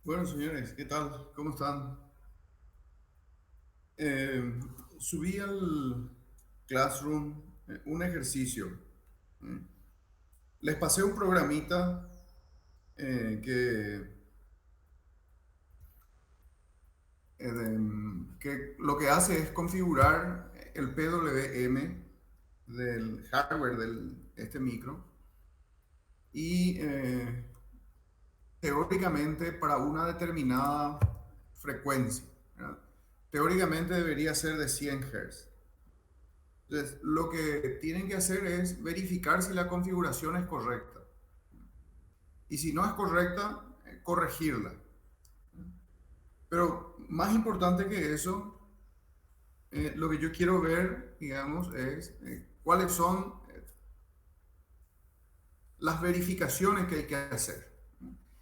Bueno, señores, ¿qué tal? ¿Cómo están? Eh, Subí al Classroom un ejercicio. ¿Mm? Les pasé un programita que lo que hace es configurar el PWM del hardware de este micro y teóricamente para una determinada frecuencia, ¿verdad? Teóricamente debería ser de 100 Hz. Entonces, lo que tienen que hacer es verificar si la configuración es correcta. Y si no es correcta, corregirla. Pero más importante que eso, lo que yo quiero ver, digamos, es cuáles son las verificaciones que hay que hacer.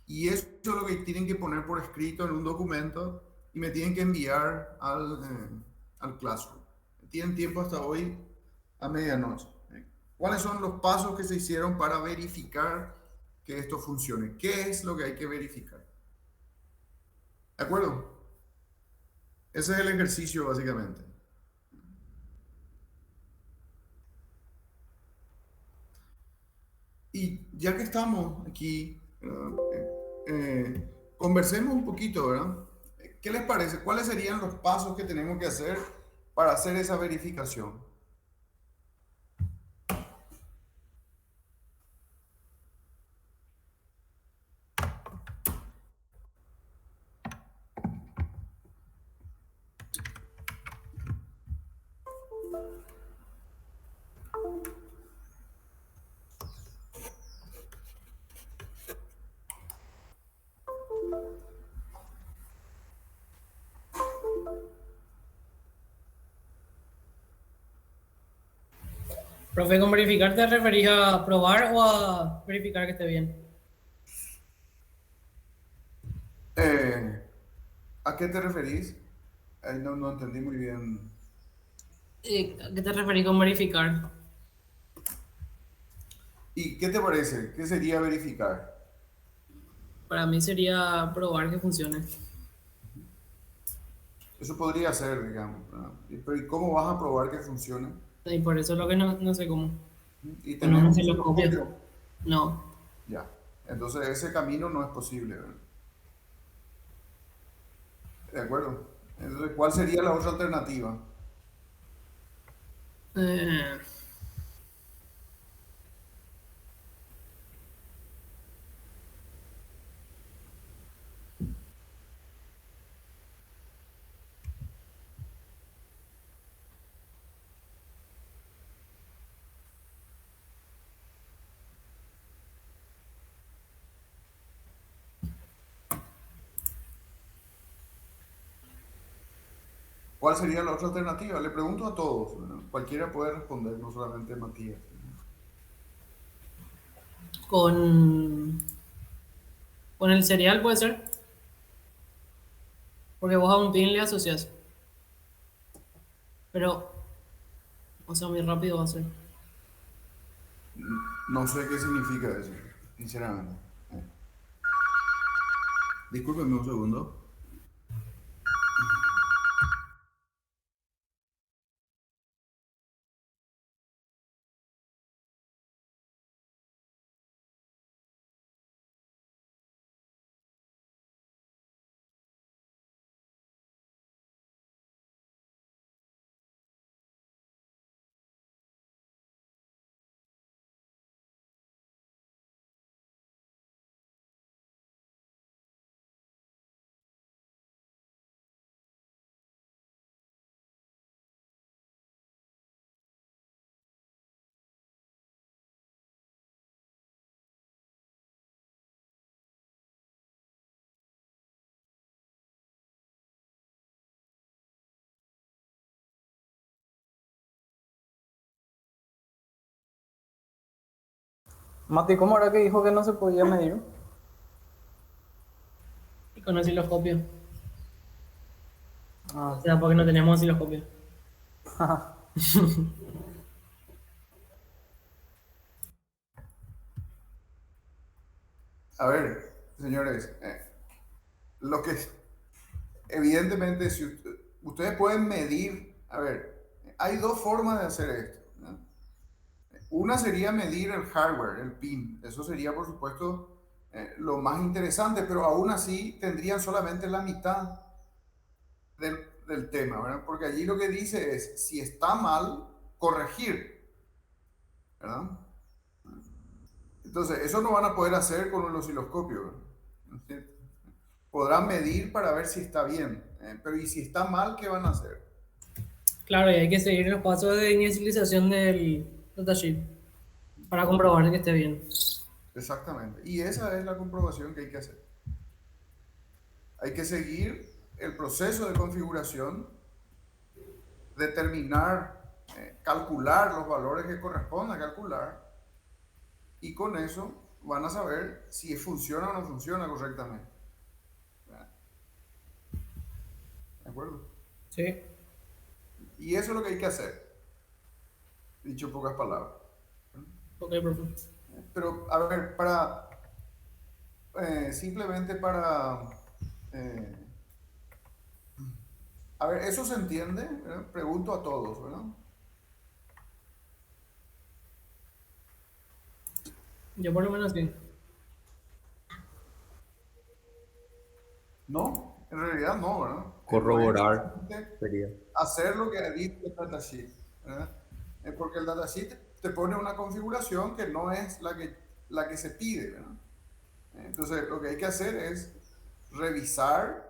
Y eso es lo que tienen que poner por escrito en un documento y me tienen que enviar al Classroom. Tienen tiempo hasta hoy a medianoche. ¿Cuáles son los pasos que se hicieron para verificar que esto funcione? ¿Qué es lo que hay que verificar? ¿De acuerdo? Ese es el ejercicio básicamente. Y ya que estamos aquí, conversemos un poquito, ¿verdad? ¿Qué les parece? ¿Cuáles serían los pasos que tenemos que hacer para hacer esa verificación? Profe, ¿con verificar te referís a probar o a verificar que esté bien? Eh, ¿A qué te referís? Ahí no entendí muy bien. ¿A qué te referís con verificar? ¿Y qué te parece? ¿Qué sería verificar? Para mí sería probar que funcione. Eso podría ser, digamos, ¿verdad? Pero ¿y cómo vas a probar que funcione? Y por eso es lo que no sé cómo. Y O no tenés me un sé los copios. osciloscopio. No. Ya. Entonces ese camino no es posible, ¿verdad? De acuerdo. Entonces, ¿cuál sería la otra alternativa? Eh, ¿Cuál sería la otra alternativa? Le pregunto a todos, ¿verdad? Cualquiera puede responder, no solamente Matías. con el cereal puede ser. Porque vos a un pin le asocias. Pero, o sea, muy rápido va a ser. No sé qué significa eso, sinceramente. Discúlpenme un segundo. Mati, ¿cómo era que dijo que no se podía medir? Y con osciloscopio. O Ah, sea, porque no tenemos osciloscopio. A ver, señores, Lo que, evidentemente, si ustedes pueden medir, a ver, hay dos formas de hacer esto, ¿no? Una sería medir el hardware, el pin. Eso sería, por supuesto, lo más interesante, pero aún así tendrían solamente la mitad del tema, ¿verdad? Porque allí lo que dice es, si está mal, corregir, ¿verdad? Entonces, eso no van a poder hacer con un osciloscopio, ¿verdad? ¿No es cierto? Podrán medir para ver si está bien, pero ¿y si está mal, qué van a hacer? Claro, y hay que seguir los pasos de inicialización del datasheet para comprobar que esté bien. Exactamente. Y esa es la comprobación que hay que hacer. Hay que seguir el proceso de configuración, determinar, calcular los valores que corresponda calcular, y con eso van a saber si funciona o no funciona correctamente. ¿De acuerdo? Sí. Y eso es lo que hay que hacer, dicho en pocas palabras. Ok, profe. Pero, a ver, simplemente para... eh, a ver, ¿eso se entiende? ¿Verdad? Pregunto a todos, ¿verdad? Yo por lo menos sí. No, en realidad no, ¿verdad? No es Corroborar necesariamente sería. hacer lo que dice el datasheet, ¿verdad? Porque el datasheet te pone una configuración que no es la que se pide, ¿verdad? Entonces, lo que hay que hacer es revisar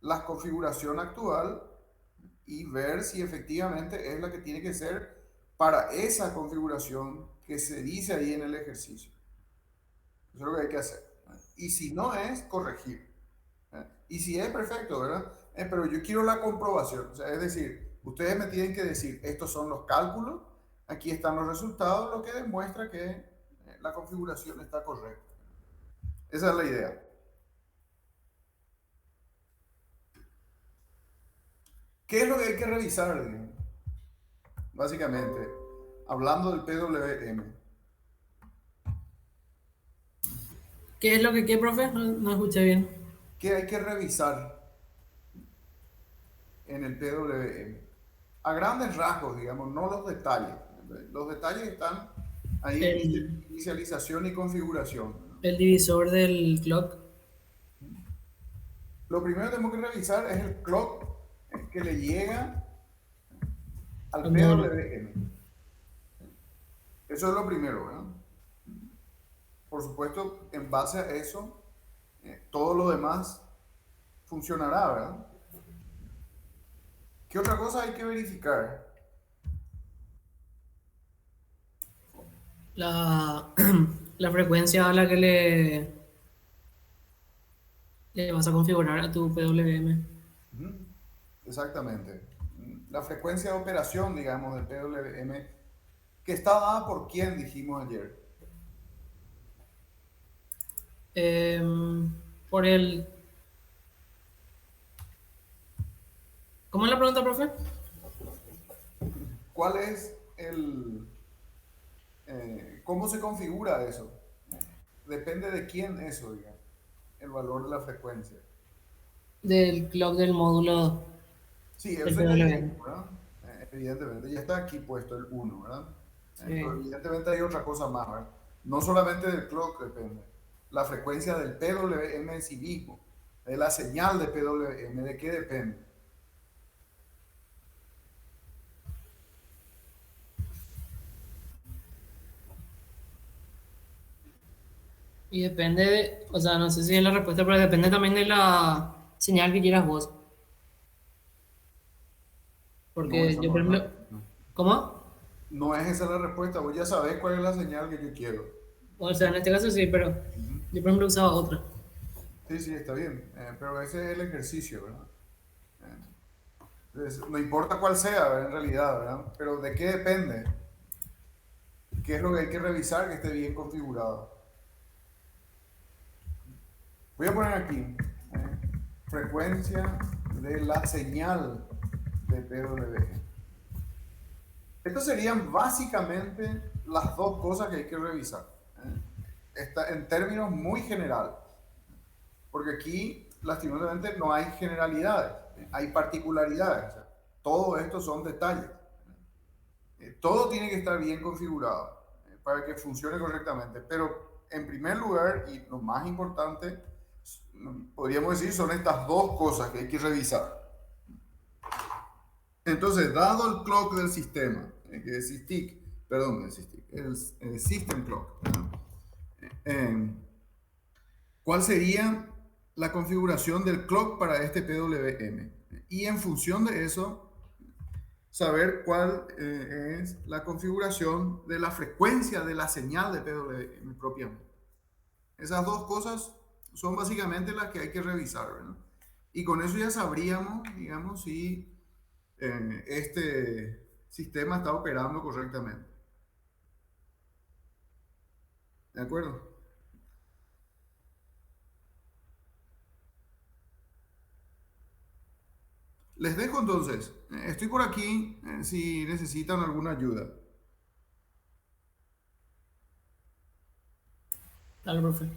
la configuración actual y ver si efectivamente es la que tiene que ser para esa configuración que se dice ahí en el ejercicio. Eso es lo que hay que hacer. Y si no es, corregir. Y si es, perfecto, ¿verdad? Pero yo quiero la comprobación. O sea, es decir, ustedes me tienen que decir, estos son los cálculos, aquí están los resultados, lo que demuestra que la configuración está correcta. Esa es la idea. ¿Qué es lo que hay que revisar? Básicamente, hablando del PWM. ¿Qué es lo que qué, profe? No escuché bien. ¿Qué hay que revisar en el PWM? A grandes rasgos, digamos, no los detalles. Los detalles están ahí en El, inicialización y configuración. el divisor del clock. Lo primero que tenemos que revisar es el clock que le llega al Al módulo. PWM. Eso es lo primero, ¿verdad? Por supuesto, en base a eso, todo lo demás funcionará, ¿verdad? ¿Qué otra cosa hay que verificar? La, la frecuencia a la que le vas a configurar a tu PWM. Ujú. Exactamente. La frecuencia de operación, digamos, del PWM, que está dada por quién, dijimos ayer. Por el... ¿Cómo es la pregunta, profe? ¿Cuál es cómo se configura eso? Depende de quién eso, digamos, el valor de la frecuencia. Del clock del módulo Sí, del eso ya PWM. dijimos, ¿verdad? Evidentemente, ya está aquí puesto el 1, ¿verdad? Pero Sí. evidentemente hay otra cosa más, ¿verdad? No solamente del clock depende, la frecuencia del PWM en sí mismo, de la señal de PWM, ¿de qué depende? Y depende de, o sea, no sé si es la respuesta, pero depende también de la señal que quieras vos. No, Porque esa yo, no por es la, ejemplo, ¿cómo? no es esa la respuesta, vos ya sabés cuál es la señal que yo quiero. O sea, en este caso sí, pero Ujú. yo, por ejemplo, usaba otra. Sí, sí, está bien, pero ese es el ejercicio, ¿verdad? Entonces, no importa cuál sea, ¿verdad? En realidad, ¿verdad? Pero ¿de qué depende? ¿Qué es lo que hay que revisar que esté bien configurado? Voy a poner aquí frecuencia de la señal de PWM. Estas serían básicamente las dos cosas que hay que revisar. Está en términos muy generales. Porque aquí lastimosamente no hay generalidades, hay particularidades. O sea, todo esto son detalles. Todo tiene que estar bien configurado para que funcione correctamente. Pero en primer lugar, y lo más importante, podríamos decir, son estas dos cosas que hay que revisar. Entonces, dado el clock del sistema, que es SysTick, perdón, el SysTick, el System Clock, ¿no? ¿Cuál sería la configuración del clock para este PWM? Y en función de eso, saber cuál es la configuración de la frecuencia de la señal de PWM propiamente. Esas dos cosas son básicamente las que hay que revisar, ¿verdad? Y con eso ya sabríamos, digamos, si este sistema está operando correctamente. ¿De acuerdo? Les dejo entonces. Estoy por aquí si necesitan alguna ayuda. Dale, profe.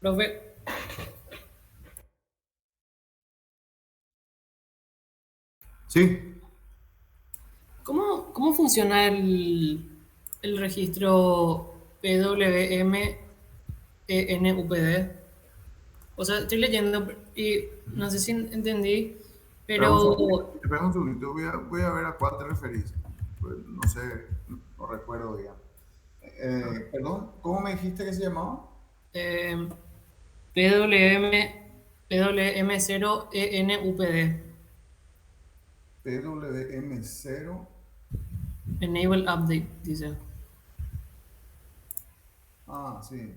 Profe, Sí, ¿cómo funciona el registro PWM ENUPD? O sea, estoy leyendo y no sé si entendí, espera un pero segundito, espera un segundito, voy a ver a cuál te referís. Pues, no sé, no recuerdo, digamos. Perdón, ¿cómo me dijiste que se llamaba? eh, PWM 0 ENUPD, PWM0. Enable Update, dice. Ah, sí,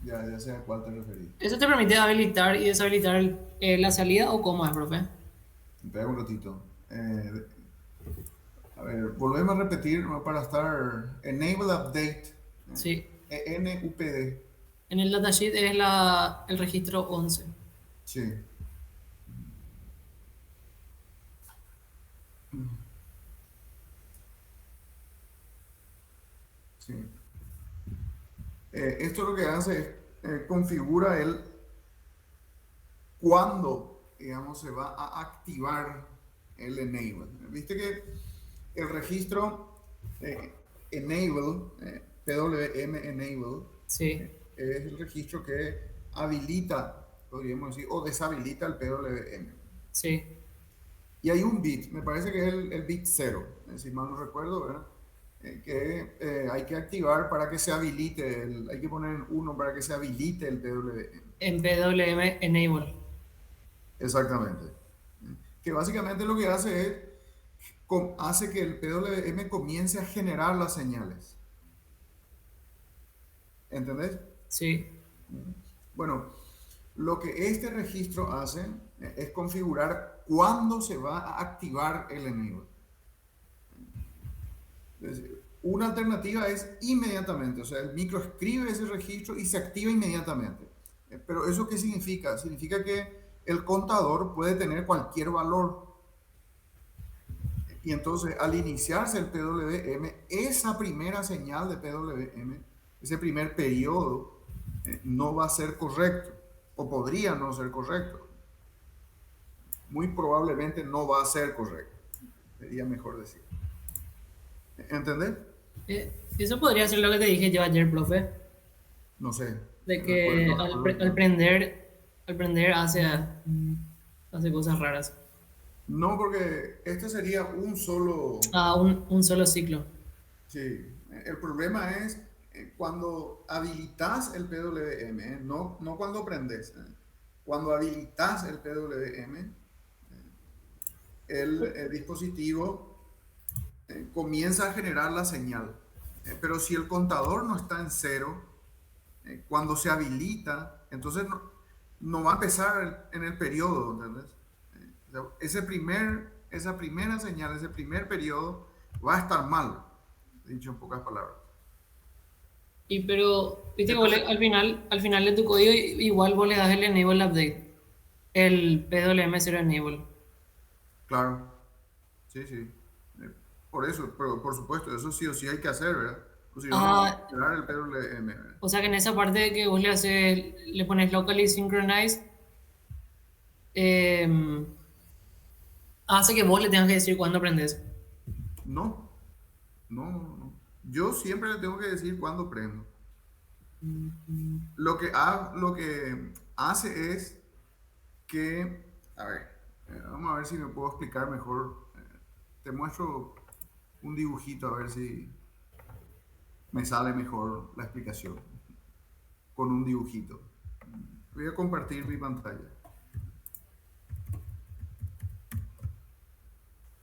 ya sé a cuál te referís. ¿Eso te permite habilitar y deshabilitar la salida o cómo es, profe? Espera un ratito. A ver, volvemos a repetir, ¿no? Para estar Enable Update, Sí, NUPD. en el datasheet es el registro 11. Sí, sí. Esto lo que hace es configura el cuándo, digamos, se va a activar el enable. Viste que el registro enable, PWM enable, Sí, es el registro que habilita, podríamos decir, o deshabilita el PWM. sí. Y hay un bit, me parece que es el bit 0, si mal no recuerdo, ¿verdad? Que hay que activar para que se habilite, hay que poner en 1 para que se habilite el PWM. En PWM Enable. Exactamente. Que básicamente lo que hace es, hace que el PWM comience a generar las señales. ¿Entendés? Sí, Bueno, lo que este registro hace es configurar cuándo se va a activar el enable. Es decir, una alternativa es inmediatamente, o sea, el micro escribe ese registro y se activa inmediatamente. Pero ¿eso qué significa? Significa que el contador puede tener cualquier valor. Y entonces, al iniciarse el PWM, esa primera señal de PWM, ese primer periodo, no va a ser correcto, o podría no ser correcto. Muy probablemente no va a ser correcto, sería mejor decir. ¿Entendés? Eso podría ser lo que te dije yo ayer, profe, No sé, de que no recuerdo al bien. prender hace cosas raras. No, porque este sería un solo. Ah, un solo ciclo. Sí, el problema es cuando habilitas el PWM, no cuando prendes. Cuando habilitas el PWM, el dispositivo comienza a generar la señal. Pero si el contador no está en cero, cuando se habilita, entonces no va a empezar en el periodo, ¿entendés? O sea, esa primera señal, ese primer periodo va a estar mal, dicho en pocas palabras. Y pero, viste que Entonces, al final de tu código igual vos le das el enable update, el PWM 0 enable. claro, sí, sí. Eh, Por eso, pero por supuesto, eso sí o sí hay que hacer, ¿verdad? O si no, no va a Ah, funcionar el PWM, ¿verdad? o sea que en esa parte de que vos le pones locally synchronize, eh, hace que vos le tengas que decir cuándo aprendes. No, no. Yo siempre le tengo que decir cuándo prendo. Lo que hace es que, a ver, vamos a ver si me puedo explicar mejor. Te muestro un dibujito a ver si me sale mejor la explicación con un dibujito. Voy a compartir mi pantalla.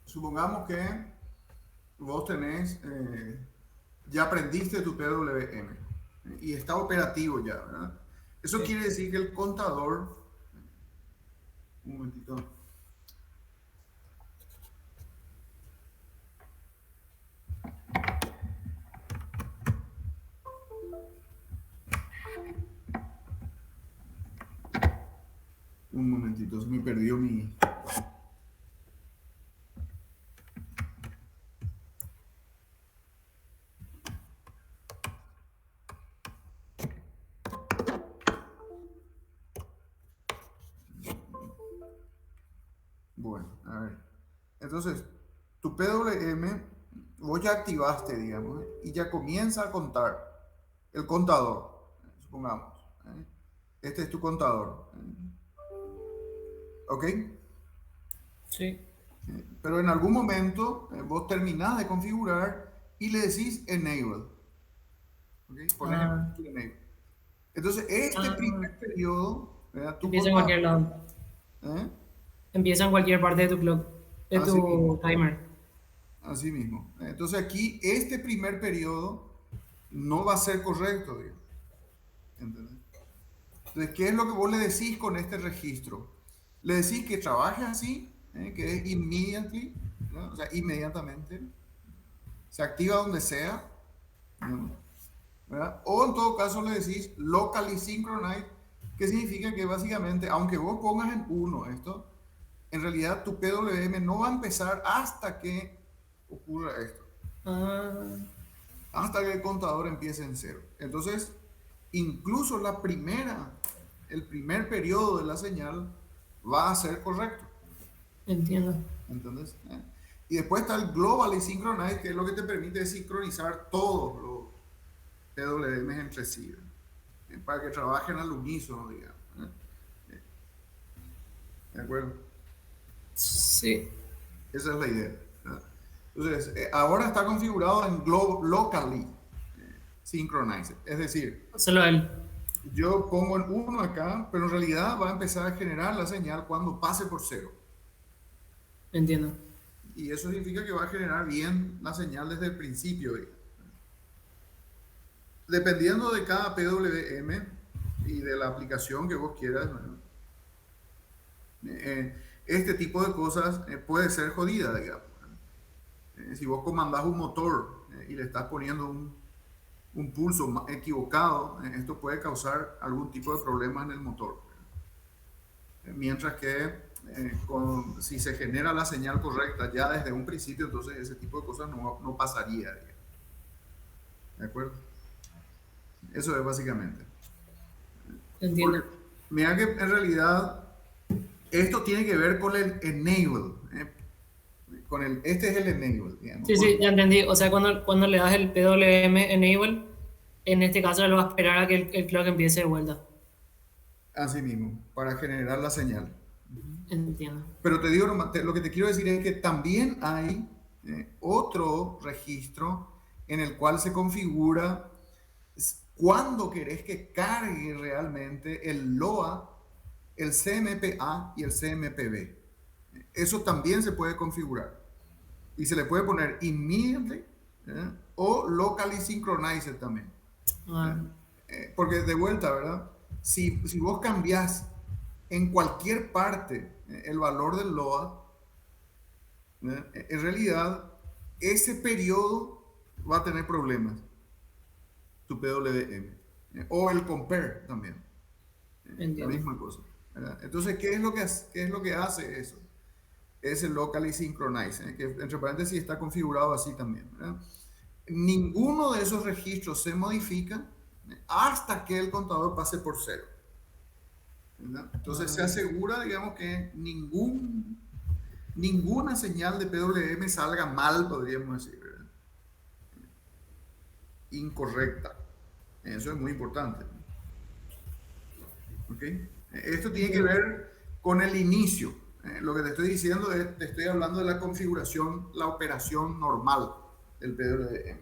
Supongamos que vos tenés, ya aprendiste tu PWM y está operativo ya, ¿verdad? Eso Sí. quiere decir que el contador, un momentito, un momentito, se me perdió mi. Bueno, a ver. Entonces, tu PWM, vos ya activaste, digamos, y ya comienza a contar el contador, supongamos. Este es tu contador. ¿Ok? Sí. Pero en algún momento vos terminás de configurar y le decís enable. ¿Ok? Pones Ah, el enable. Entonces, este ah, primer periodo, ¿verdad? Tu empieza en contador, cualquier lado. ¿eh? Empieza en cualquier parte de tu clock, de Así tu mismo. timer. Así mismo. Entonces aquí, este primer periodo no va a ser correcto, digamos. ¿Entendés? Entonces, ¿qué es lo que vos le decís con este registro? Le decís que trabaje así, que es immediately, ¿no? O sea, inmediatamente, se activa donde sea, ¿no? ¿Verdad? O en todo caso le decís locally synchronize, que significa que básicamente, aunque vos pongas en uno esto, en realidad tu PWM no va a empezar hasta que ocurra esto. Ah, Hasta que el contador empiece en cero. Entonces, incluso el primer periodo de la señal va a ser correcto. entiendo. ¿Entendés? Y después está el Globally Synchronize, que es lo que te permite sincronizar todos los PWMs entre sí, para que trabajen al unísono, digamos. ¿De acuerdo? Sí. Esa es la idea. ¿Verdad? Entonces, ahora está configurado en Locally Synchronized. Es decir, Solo él. yo pongo en uno acá, pero en realidad va a empezar a generar la señal cuando pase por cero. Entiendo. Y eso significa que va a generar bien la señal desde el principio. Dependiendo de cada PWM y de la aplicación que vos quieras, ¿no? Este tipo de cosas puede ser jodida, digamos. Si vos comandás un motor y le estás poniendo un pulso equivocado, esto puede causar algún tipo de problema en el motor. Mientras que si se genera la señal correcta ya desde un principio, entonces ese tipo de cosas no pasaría. Digamos. ¿De acuerdo? Eso es básicamente. Porque Entiendo. mira que en realidad esto tiene que ver con el enable. Este es el enable, digamos. Sí, sí, ya entendí. O sea, cuando le das el PWM enable, en este caso lo va a esperar a que el clock empiece de vuelta. Así mismo, para generar la señal. Entiendo. Pero te digo, lo que te quiero decir es que también hay otro registro en el cual se configura cuándo querés que cargue realmente el LOA, el CMPA y el CMPB. Eso también se puede configurar. Y se le puede poner immediately o locally synchronized también. Ah, Porque de vuelta, ¿verdad? Si vos cambiás en cualquier parte el valor del LOA, en realidad ese periodo va a tener problemas, tu PWM. O el compare también, la entiendo. misma cosa. ¿Verdad? Entonces, qué es lo que hace eso? Es el locally synchronize, que entre paréntesis está configurado así también. ¿Verdad? Ninguno de esos registros se modifica hasta que el contador pase por cero. ¿Verdad? Entonces se Ah, asegura, digamos, que ninguna señal de PWM salga mal, podríamos decir, ¿verdad? Incorrecta. Eso es muy importante. ¿Okay? Esto tiene que entiendo. ver con el inicio. Lo que te estoy diciendo es, te estoy hablando de la configuración, la operación normal del PWM.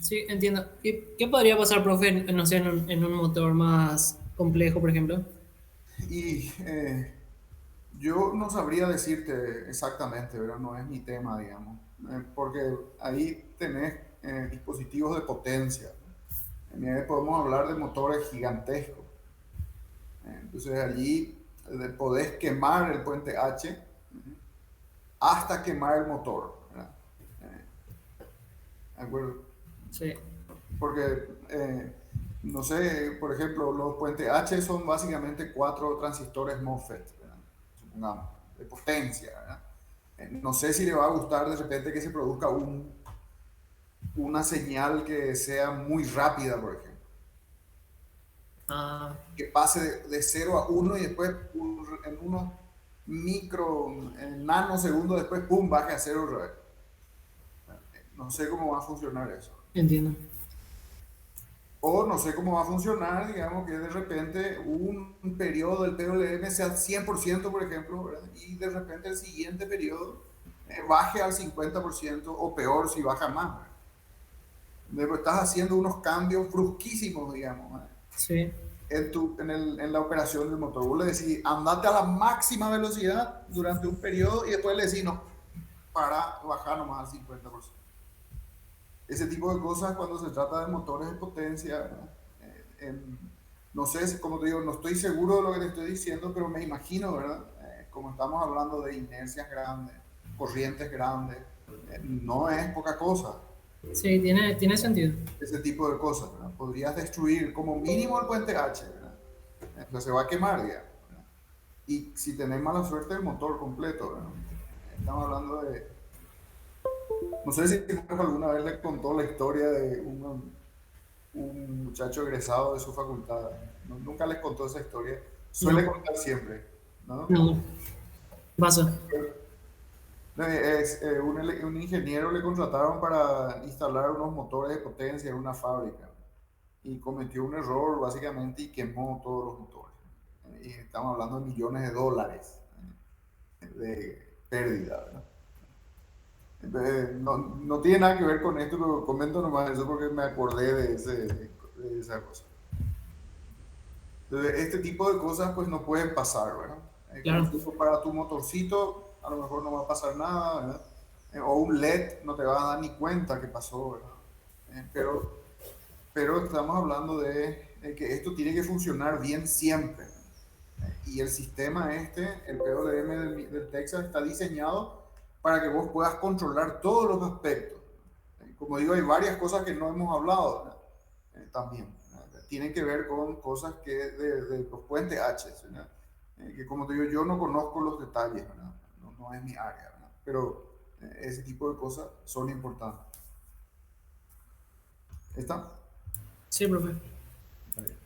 Sí, entiendo. ¿Qué podría pasar, profe, no sé, en un motor más complejo, por ejemplo? Y yo no sabría decirte exactamente, ¿verdad? No es mi tema, digamos, porque ahí tenés dispositivos de potencia. Podemos hablar de motores gigantescos. Entonces allí podés quemar el puente H hasta quemar el motor, ¿verdad? ¿De acuerdo? Sí, Porque, no sé, por ejemplo, los puentes H son básicamente 4 transistores MOSFET, ¿verdad? Supongamos, de potencia, ¿verdad? No sé si le va a gustar de repente que se produzca una señal que sea muy rápida, por ejemplo. Ah, que pase de 0 a 1 y después en unos micro, en nanosegundos después, pum, baje a 0 otra vez. No sé cómo va a funcionar eso. entiendo. O no sé cómo va a funcionar, digamos, que de repente un periodo del PWM sea 100%, por ejemplo, ¿verdad? Y de repente el siguiente periodo baje al 50% o peor si baja más, ¿verdad? Luego estás haciendo unos cambios brusquísimos, digamos, ¿verdad? Sí, En la operación del motor. Vos le decís, andate a la máxima velocidad durante un periodo y después le decís, no, para bajar nomás al 50%. Ese tipo de cosas cuando se trata de motores de potencia, ¿verdad? No sé, como te digo, no estoy seguro de lo que te estoy diciendo, pero me imagino, ¿verdad? Como estamos hablando de inercias grandes, corrientes grandes, no es poca cosa sí, tiene sentido. ese tipo de cosas, ¿verdad? Podrías destruir como mínimo el puente H, ¿verdad? O sea, se va a quemar, digamos, ¿verdad? Y si tenés mala suerte, el motor completo, ¿verdad? Estamos hablando de... No sé si alguna vez le contó la historia de un muchacho egresado de su facultad. No, nunca les contó esa historia. Suele No, contar siempre, ¿no? no, pasa. Un ingeniero le contrataron para instalar unos motores de potencia en una fábrica y cometió un error básicamente y quemó todos los motores. Y estamos hablando de millones de dólares de pérdida, ¿verdad? Entonces, no, no tiene nada que ver con esto, pero comento nomás eso porque me acordé de esa cosa. Entonces, este tipo de cosas pues no pueden pasar, ¿verdad? Como Claro, te digo, para tu motorcito a lo mejor no va a pasar nada, ¿verdad? O un LED no te va a dar ni cuenta que pasó, ¿verdad? Pero estamos hablando de que esto tiene que funcionar bien siempre. Y el sistema este, el PWM del Texas, está diseñado para que vos puedas controlar todos los aspectos. Como digo, hay varias cosas que no hemos hablado, ¿verdad? También. Tienen que ver con cosas que de los puentes H, ¿verdad? Que como te digo, yo no conozco los detalles, ¿verdad? No, no es mi área, ¿verdad? Pero ese tipo de cosas son importantes. ¿Está? sí, profe. Está bien.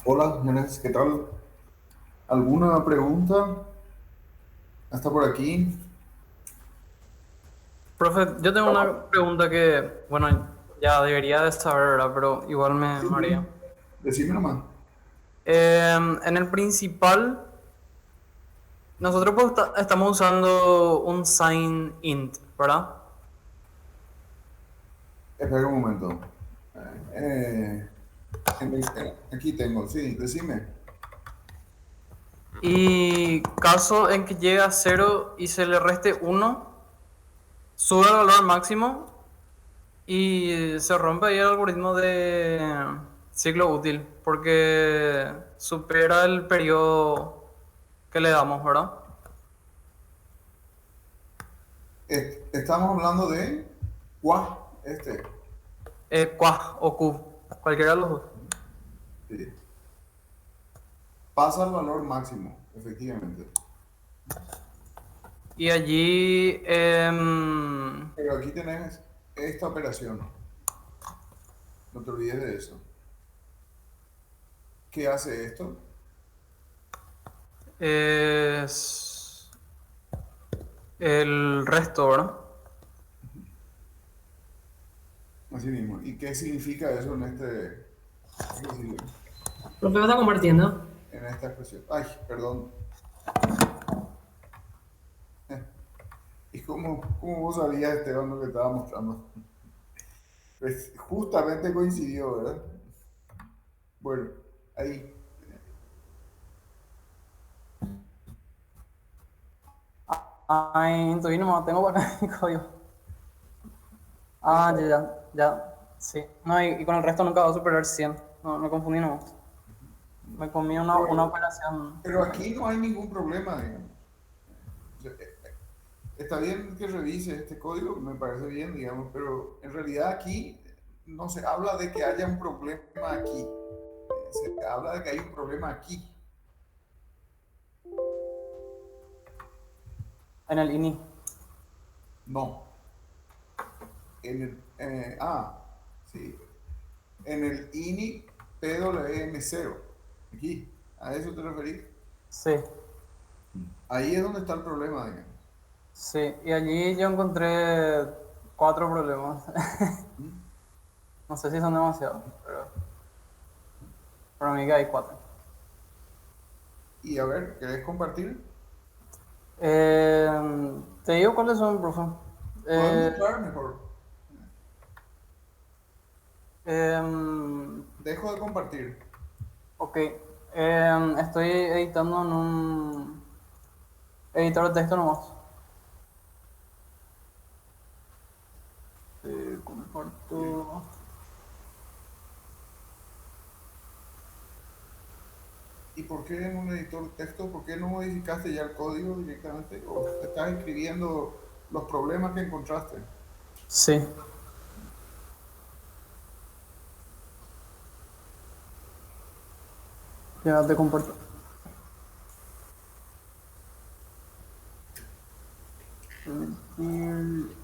Hola, señores, ¿qué tal? ¿Alguna pregunta? ¿Hasta por aquí? Profe, yo tengo una pregunta que, bueno, ya debería de saber, ¿verdad? Pero igual me Sí, marea. sí. Decime nomás. En el principal, nosotros pues, estamos usando un sign int, ¿verdad? Espera un momento. Eh, aquí tengo, sí, decime. Y caso en que llegue a cero y se le reste uno, sube el valor máximo y se rompe ahí el algoritmo de ciclo útil, porque supera el periodo que le damos, ¿verdad? Estamos hablando de cuá, Qua o Q, cualquiera de los dos. sí. Pasa el valor máximo, efectivamente. Y allí, Pero aquí tenés esta operación. No te olvides de eso. ¿Qué hace esto? es el resto, ¿verdad? Así mismo. ¿Y qué significa eso en es decir, Profe, ¿me está compartiendo? en esta expresión? Ay, perdón. ¿Y cómo vos sabías, Esteban, lo que estaba mostrando? Pues justamente coincidió, ¿verdad? Bueno, ahí. Ay, todavía no tengo para mi código. Ah, Esta, ya, sí. No, y con el resto nunca va a superar 100. No, me confundí no. Me comí una pero, operación. pero aquí no hay ningún problema, digamos. O sea, está bien que revise este código, me parece bien, digamos, pero en realidad aquí no se habla de que haya un problema aquí. Se habla de que hay un problema aquí. En el INI. No. Sí. En el INI PWM0. Aquí. ¿A eso te referís? Sí, Ahí es donde está el problema, digamos. sí. Y allí yo encontré 4 problemas. ¿Mm? No sé si son demasiados, pero para mí que hay 4. Y a ver, ¿querés compartir? Te digo cuáles son, profe. Podemos Eh, entrar mejor. em, Dejo de compartir. ok. Estoy editando en un editor de texto nomás. Bien. Comparto. ¿Y por qué en un editor de texto? ¿Por qué no modificaste ya el código directamente? ¿O estás escribiendo los problemas que encontraste? Sí, ya te comparto. Permitir.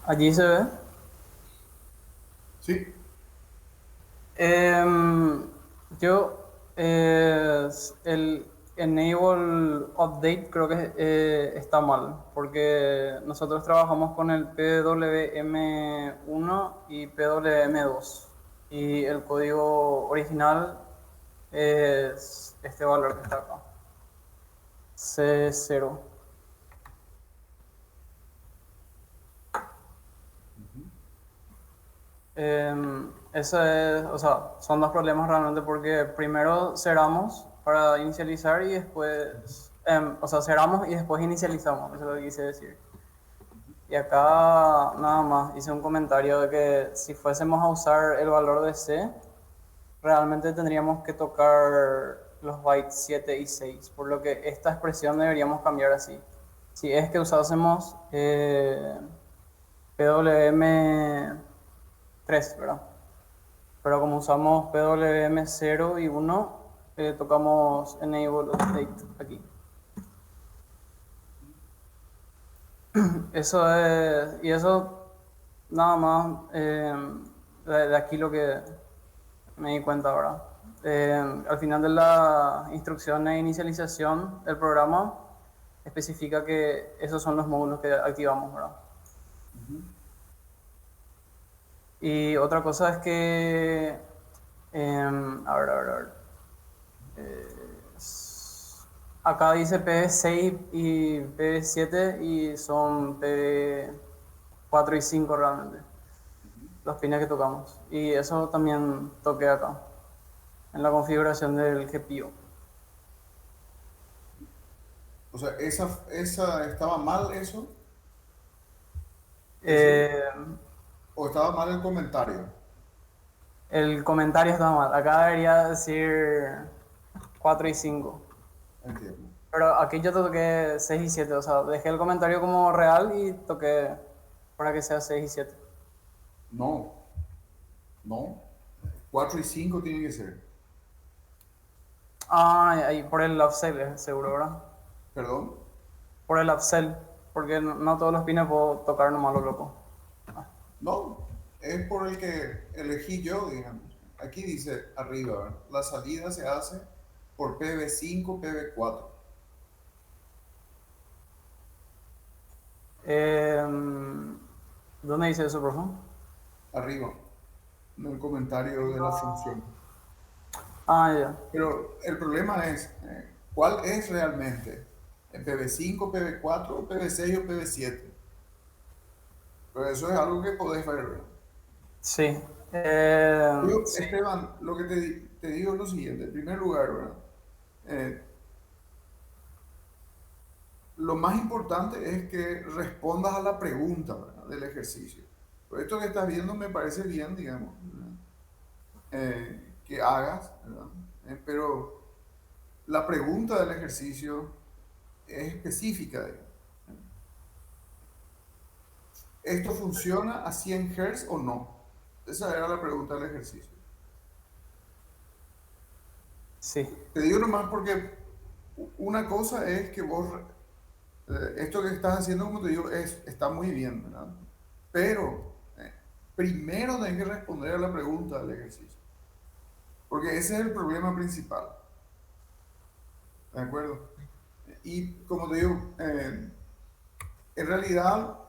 Allí se ve. Sí. Em, yo, el enable update creo que está mal, porque nosotros trabajamos con el PWM1 y PWM2, y el código original es este valor que está acá, C0. Eso es, o sea, son 2 problemas realmente porque primero cerramos para inicializar y después, o sea, cerramos y después inicializamos, eso es lo que quise decir. Y acá nada más hice un comentario de que si fuésemos a usar el valor de C, realmente tendríamos que tocar los bytes 7 y 6, por lo que esta expresión deberíamos cambiar así. Si es que usásemos PWM3, ¿verdad? Pero como usamos PWM0 y 1, tocamos Enable Update aquí. Eso es, y eso nada más, de aquí lo que me di cuenta ahora. Al final de la instrucción de inicialización del programa, especifica que esos son los módulos que activamos, ¿verdad? Y otra cosa es que, a ver, acá dice PV6 y PV7 y son PV4 y 5 realmente, los pines que tocamos. Y eso también toqué acá, en la configuración del GPIO. O sea, esa estaba mal eso, Eh, o estaba mal el comentario. el comentario está mal, acá debería decir 4 y 5. Entiendo. Pero aquí yo toqué 6 y 7, o sea, dejé el comentario como real y toqué para que sea 6 y 7. No, no. 4 y 5 tiene que ser. Ah, ahí por el upsell, seguro, ¿verdad? Perdón. Por el upsell, porque no todos los pines puedo tocar nomás lo loco. No, es por el que elegí yo, digamos. Aquí dice arriba, ¿verdad? La salida se hace por PV5, PV4. ¿Dónde dice eso, por favor? Arriba, en el comentario de la función. Ah, ya. Pero el problema es, ¿cuál es realmente? ¿El PV5, PV4, o PV6 o PV7? Pero eso es algo que podés ver, ¿verdad? Sí. Yo, Sí. Esteban, lo que te digo es lo siguiente. En primer lugar, ¿verdad? Eh, lo más importante es que respondas a la pregunta, ¿verdad?, del ejercicio. Por esto que estás viendo me parece bien, digamos, ¿verdad? Que hagas, ¿verdad? Pero la pregunta del ejercicio es específica, digamos. ¿Esto funciona a 100 Hz o no? Esa era la pregunta del ejercicio. Sí. Te digo nomás porque una cosa es que vos, esto que estás haciendo, como te digo, está muy bien, ¿verdad? Pero primero tenés que responder a la pregunta del ejercicio. Porque ese es el problema principal. ¿De acuerdo? Y como te digo, en realidad,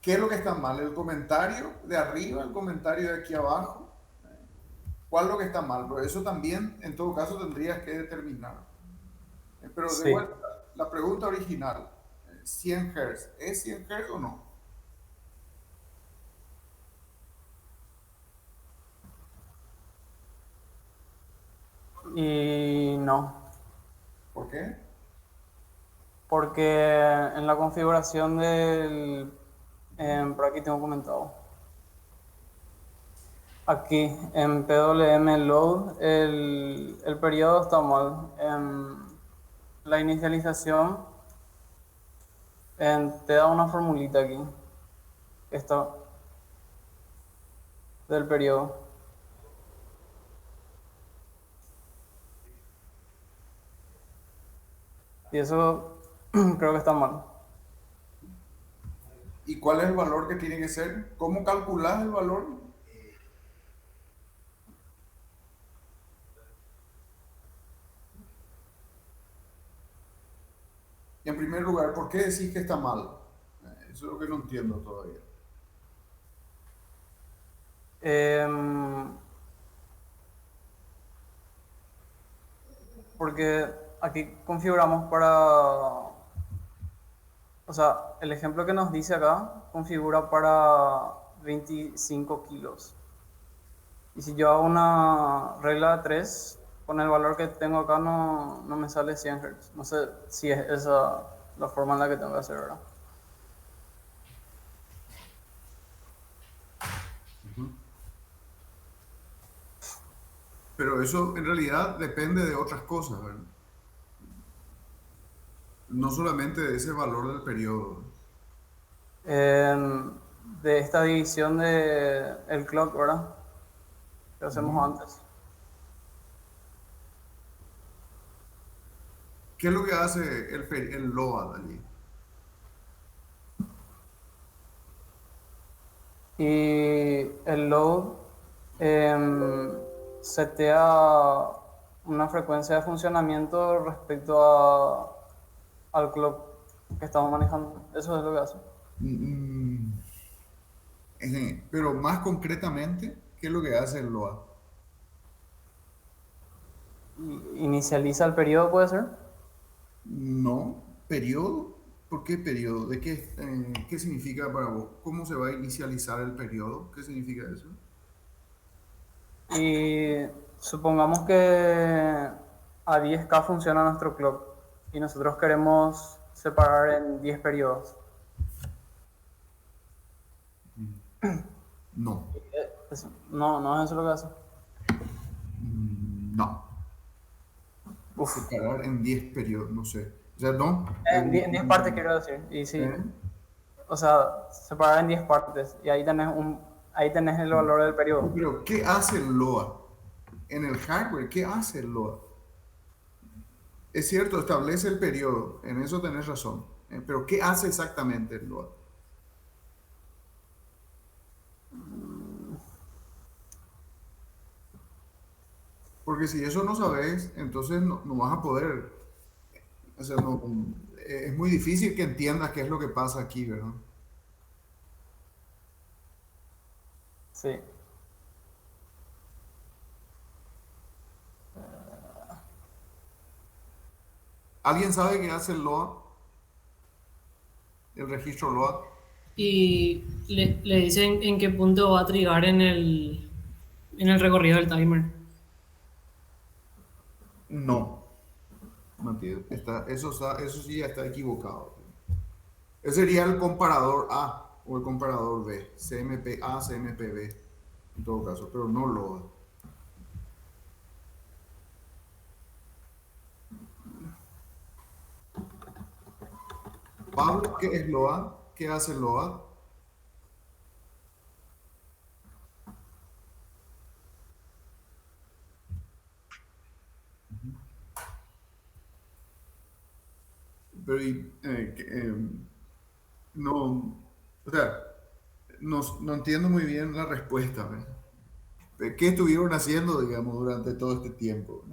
¿qué es lo que está mal? ¿El comentario de arriba, el comentario de aquí abajo? ¿Cuál es lo que está mal? Pero eso también, en todo caso, tendrías que determinar. Pero de Sí. vuelta, la pregunta original, 100 Hz, ¿es 100 Hz o no? Y no. ¿Por qué? Porque en la configuración del... por aquí tengo comentado. Aquí en PWM Load el periodo está mal. En la inicialización te da una formulita aquí. Esta del periodo. Y eso creo que está mal. ¿Y cuál es el valor que tiene que ser? ¿Cómo calculas el valor? Y en primer lugar, ¿por qué decís que está mal? Eso es lo que no entiendo todavía. Em, Porque aquí configuramos para... O sea, el ejemplo que nos dice acá configura para 25 kilos. Y si yo hago una regla de 3, con el valor que tengo acá no me sale 100 Hz. No sé si es esa la forma en la que tengo que hacer, ¿verdad? Pero eso en realidad depende de otras cosas, ¿verdad? No solamente de ese valor del periodo. De esta división de el clock, ¿verdad? Que hacemos Ujú. antes. ¿Qué es lo que hace el LOAD allí? Y el load setea una frecuencia de funcionamiento respecto al clock que estamos manejando. Eso es lo que hace. Mm, pero más concretamente, ¿qué es lo que hace el LOA? Inicializa el periodo, ¿puede ser? No, periodo. ¿Por qué periodo? ¿Qué significa para vos? ¿Cómo se va a inicializar el periodo? ¿Qué significa eso? Y supongamos que a 10K funciona nuestro clock y nosotros queremos separar en 10 periodos. No. No, no es eso lo que hace. No. Uf. Separar en 10 periodos, no sé. O sea, no. En 10 partes quiero decir. Y sí, ¿Eh? o sea, separar en 10 partes y ahí tenés el valor del periodo. Pero, ¿qué hace el LOA? En el hardware, ¿qué hace el LOA? Es cierto, establece el periodo, en eso tenés razón. Pero, ¿qué hace exactamente el LOA? Porque si eso no sabes, entonces no vas a poder. O sea, es muy difícil que entiendas qué es lo que pasa aquí, ¿verdad? Sí. ¿Alguien sabe qué hace el LOA? El registro LOA. Y le dicen en qué punto va a trigar en el recorrido del timer. No, Matías, eso sí ya está equivocado. Ese sería el comparador A o el comparador B, CMP A, CMP B, en todo caso, pero no LOA. Pablo, ¿qué es LOA? ¿Qué hace LOA? Pero no, o sea, no entiendo muy bien la respuesta, ¿verdad? ¿Qué estuvieron haciendo, digamos, durante todo este tiempo?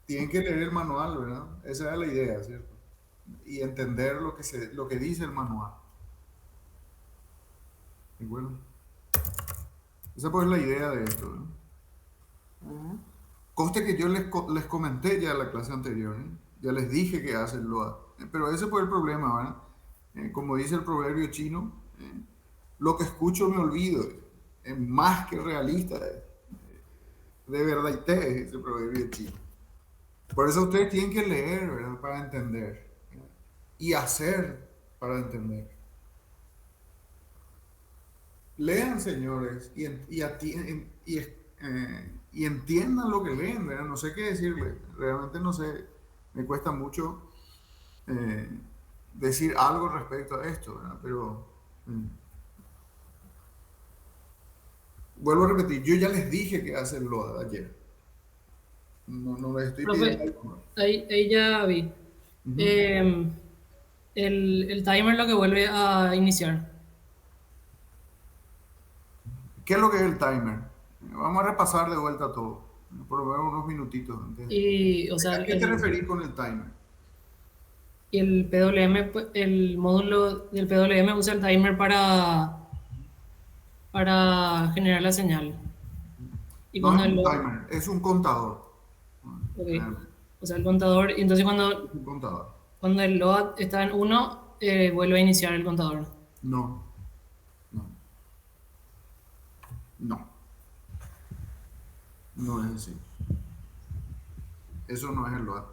Tienen que leer el manual, ¿verdad? Esa era la idea, ¿cierto? Y entender lo que dice el manual. Y bueno, esa pues es la idea de esto, ¿no? Conste que yo les comenté ya en la clase anterior, ¿eh? Ya les dije que hace el LOA. Pero ese fue el problema, ¿verdad? Como dice el proverbio chino, lo que escucho me olvido. Es más que realista. De verdad, y te es ese proverbio chino. Por eso ustedes tienen que leer, ¿verdad? Para entender. Y hacer para entender. Lean, señores, y entiendan lo que leen, ¿verdad? No sé qué decirles. Realmente no sé. Me cuesta mucho eh, decir algo respecto a esto, ¿verdad? Pero vuelvo a repetir, yo ya les dije que hacerlo ayer. No les estoy pidiendo Profe, algo más. ahí ya vi. Ujú. Eh, el timer lo que vuelve a iniciar. ¿Qué es lo que es el timer? Vamos a repasar de vuelta todo, por lo menos unos minutitos antes. Y, o sea, ¿A qué te referís con el timer? y el PWM, pues, el módulo del PWM usa el timer para generar la señal. Y No es cuando un timer, es un contador. ok, Realmente, o sea, el contador, y entonces es un contador. cuando el load está en 1, vuelve a iniciar el contador. No, no, no, no es así. Eso no es el LOAD.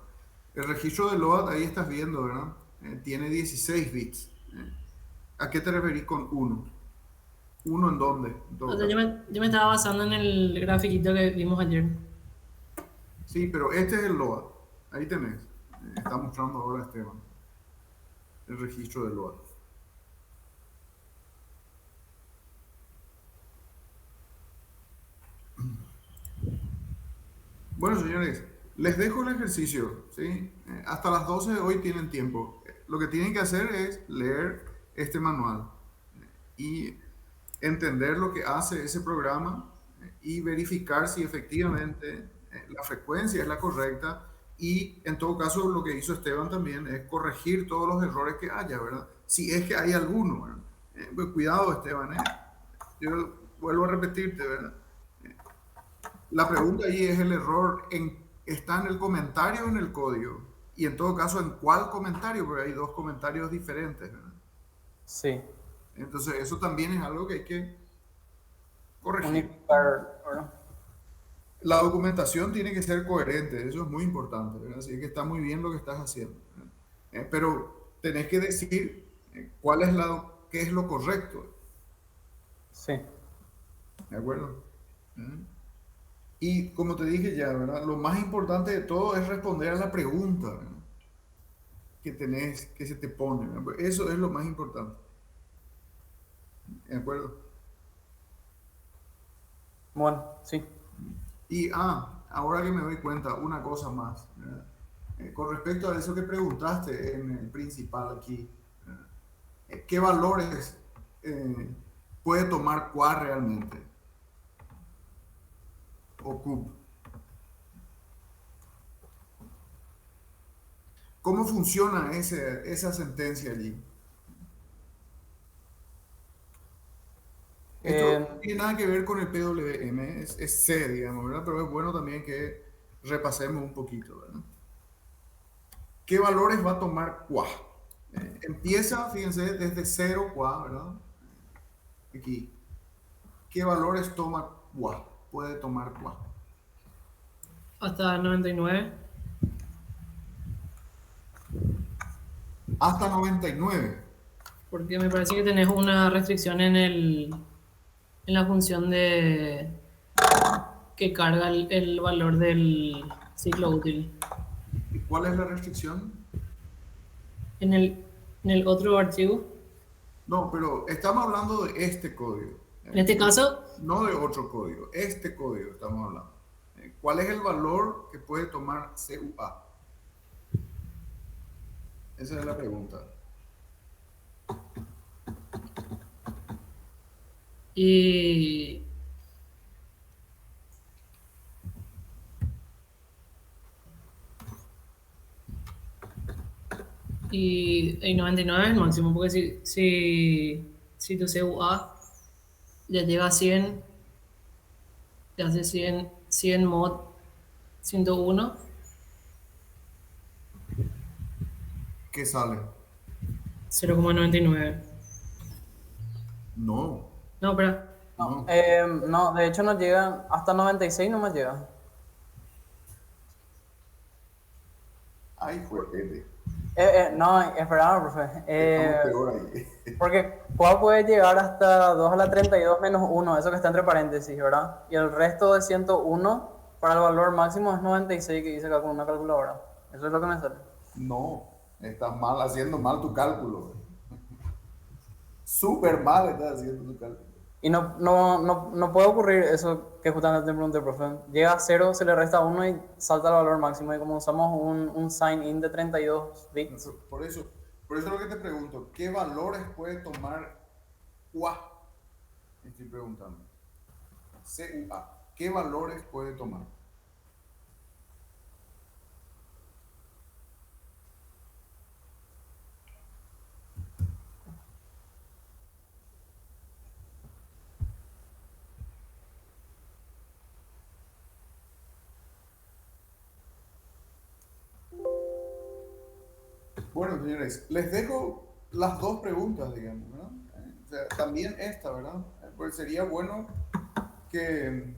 El registro de LOAD, ahí estás viendo, ¿verdad? Tiene 16 bits. ¿A qué te referís con uno? ¿Uno en dónde? En todo O sea, caso. yo me estaba basando en el grafiquito que vimos ayer. Sí, pero este es el LOAD. Ahí tenés. Está mostrando ahora Esteban. El registro de LOAD. Bueno, señores, les dejo el ejercicio, ¿sí? Hasta las 12 de hoy tienen tiempo. Lo que tienen que hacer es leer este manual y entender lo que hace ese programa y verificar si efectivamente la frecuencia es la correcta y en todo caso lo que hizo Esteban también es corregir todos los errores que haya, ¿verdad? Si es que hay alguno, ¿verdad? Pues cuidado, Esteban, ¿eh? Yo vuelvo a repetirte, ¿verdad? La pregunta ahí es el error está en el comentario o en el código. Y en todo caso, ¿en cuál comentario? Porque hay dos comentarios diferentes, ¿verdad? Sí. Entonces, eso también es algo que hay que corregir. Unificar, ¿verdad? La documentación tiene que ser coherente, eso es muy importante, ¿verdad? Así que está muy bien lo que estás haciendo, ¿verdad? Pero tenés que decir qué es lo correcto, Sí. ¿de acuerdo? ¿Eh? Y como te dije ya, ¿verdad? Lo más importante de todo es responder a la pregunta, ¿verdad? Que se te pone, ¿verdad? Eso es lo más importante, ¿de acuerdo? Bueno, sí. Y ahora que me doy cuenta, una cosa más, ¿verdad? Con respecto a eso que preguntaste en el principal aquí, ¿verdad? ¿Qué valores puede tomar QA realmente? O CUP. ¿Cómo funciona esa sentencia allí? Esto no tiene nada que ver con el PWM, es C, digamos, ¿verdad? Pero es bueno también que repasemos un poquito, ¿verdad? ¿Qué valores va a tomar QA? Empieza, fíjense, desde 0 QA, ¿verdad? Aquí. ¿Qué valores toma QA? Puede tomar QA. Hasta 99. Hasta 99. Porque me parece que tenés una restricción en la función de que carga el valor del ciclo útil. ¿Y cuál es la restricción? En el otro archivo, No, pero estamos hablando de este código. en este caso, No de otro código. Este código estamos hablando. ¿Cuál es el valor que puede tomar CUA? Esa es la pregunta. y y 99 es el máximo, porque si tu CUA ya llega a 100, te hace 100 mod 101, ¿Qué sale? 0,99. No. No, espera. No. No, de hecho no llega, hasta 96 no más llega. Ay, fuerte. No, espera, profe. Estamos peor ahí. Porque QA puede llegar hasta 2 a la 32 menos 1, eso que está entre paréntesis, ¿verdad? Y el resto de 101 para el valor máximo es 96 que dice acá con una calculadora. Eso es lo que me sale. No, estás mal, haciendo mal tu cálculo. Súper mal estás haciendo tu cálculo. Y no puede ocurrir eso que justamente te pregunté, profe. Llega a 0, se le resta 1 y salta el valor máximo. Y como usamos un sign-in de 32 bits. Por eso es lo que te pregunto. ¿Qué valores puede tomar QA? Estoy preguntando. CUA. ¿Qué valores puede tomar? Bueno, señores, les dejo las dos preguntas, digamos, ¿verdad? O sea, también esta, ¿verdad? Pues sería bueno que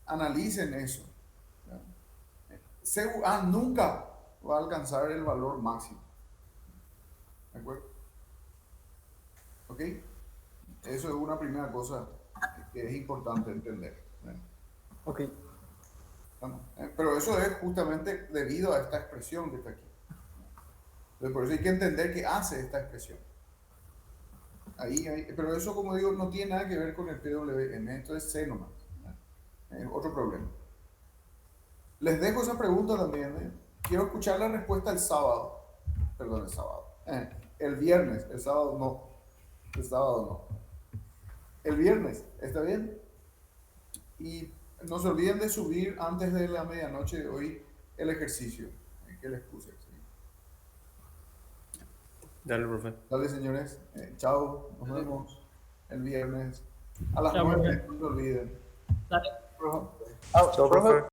analicen eso. ¿Verdad? CUA nunca va a alcanzar el valor máximo. ¿De acuerdo? ¿Ok? Eso es una primera cosa que es importante entender. ¿Verdad? Ok. Pero eso es justamente debido a esta expresión que está aquí. Entonces, por eso hay que entender qué hace esta expresión. Pero eso, como digo, no tiene nada que ver con el PWM, esto es C nomás. Es otro problema. Les dejo esa pregunta también. Quiero escuchar la respuesta el sábado. Perdón, el sábado. El viernes, el sábado no. El sábado no. El viernes, ¿está bien? Y no se olviden de subir antes de la medianoche de hoy el ejercicio que les puse. ¿Sí? Dale, profe. Dale, señores. Chao. Nos vemos el viernes a las Chao, 9. profe. No se olviden. Dale. Ah, Chao, profe, profe.